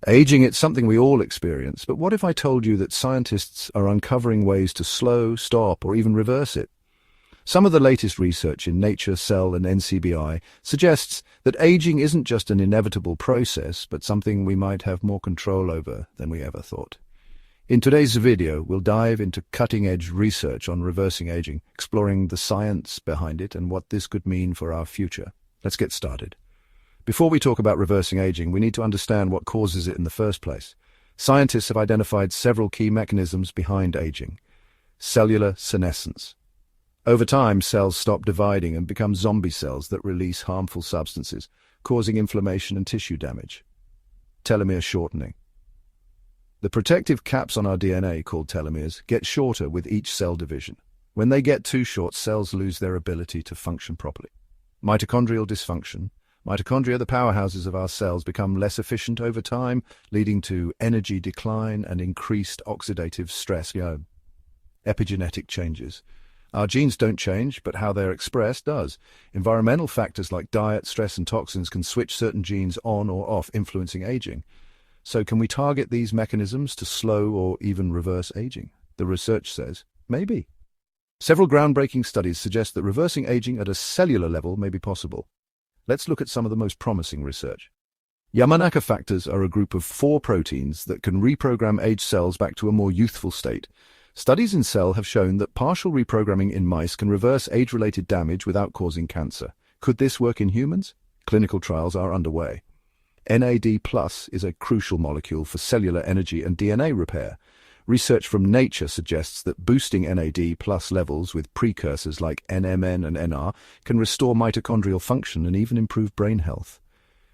Aging, it's something we all experience, but what if I told you that scientists are uncovering ways to slow, stop, or even reverse it? Some of the latest research in Nature, Cell, and NCBI suggests that aging isn't just an inevitable process, but something we might have more control over than we ever thought. In today's video, we'll dive into cutting-edge research on reversing aging, exploring the science behind it and what this could mean for our future. Let's get started. Before we talk about reversing aging, we need to understand what causes it in the first place. Scientists have identified several key mechanisms behind aging. Cellular senescence. Over time, cells stop dividing and become zombie cells that release harmful substances, causing inflammation and tissue damage. Telomere shortening. The protective caps on our DNA, called telomeres, get shorter with each cell division. When they get too short, cells lose their ability to function properly. Mitochondrial dysfunction. Mitochondria, the powerhouses of our cells, become less efficient over time, leading to energy decline and increased oxidative stress. Epigenetic changes. Our genes don't change, but how they're expressed does. Environmental factors like diet, stress, and toxins can switch certain genes on or off, influencing aging. So can we target these mechanisms to slow or even reverse aging? The research says, maybe. Several groundbreaking studies suggest that reversing aging at a cellular level may be possible. Let's look at some of the most promising research. Yamanaka factors are a group of 4 proteins that can reprogram aged cells back to a more youthful state. Studies in Cell have shown that partial reprogramming in mice can reverse age-related damage without causing cancer. Could this work in humans? Clinical trials are underway. NAD+ is a crucial molecule for cellular energy and DNA repair. Research from Nature suggests that boosting NAD+ levels with precursors like NMN and NR can restore mitochondrial function and even improve brain health.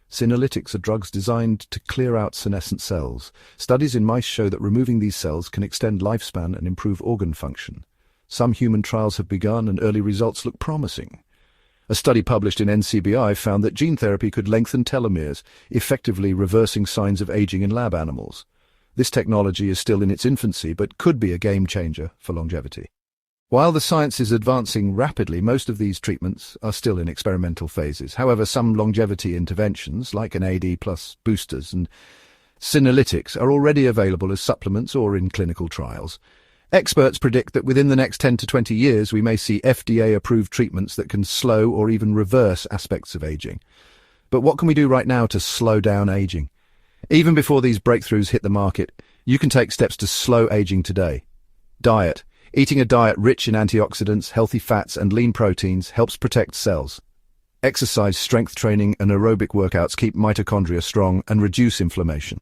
Senolytics are drugs designed to clear out senescent cells. Studies in mice show that removing these cells can extend lifespan and improve organ function. Some human trials have begun and early results look promising. A study published in NCBI found that gene therapy could lengthen telomeres, effectively reversing signs of aging in lab animals. This technology is still in its infancy, but could be a game-changer for longevity. While the science is advancing rapidly, most of these treatments are still in experimental phases. However, some longevity interventions, like NAD+ boosters and senolytics, are already available as supplements or in clinical trials. Experts predict that within the next 10 to 20 years, we may see FDA-approved treatments that can slow or even reverse aspects of aging. But what can we do right now to slow down aging? Even before these breakthroughs hit the market, you can take steps to slow aging today. Diet. Eating a diet rich in antioxidants, healthy fats, and lean proteins helps protect cells. Exercise, strength training, and aerobic workouts keep mitochondria strong and reduce inflammation.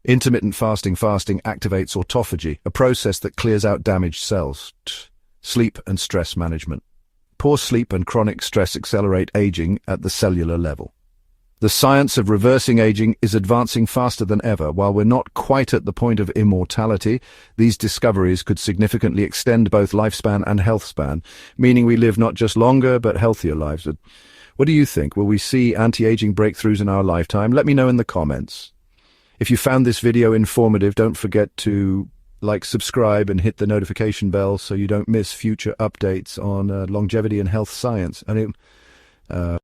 Intermittent fasting activates autophagy, a process that clears out damaged cells. Sleep and stress management. Poor sleep and chronic stress accelerate aging at the cellular level. The science of reversing aging is advancing faster than ever. While we're not quite at the point of immortality, these discoveries could significantly extend both lifespan and health span, meaning we live not just longer but healthier lives. What do you think? Will we see anti-aging breakthroughs in our lifetime? Let me know in the comments. If you found this video informative, don't forget to subscribe, and hit the notification bell so you don't miss future updates on longevity and health science.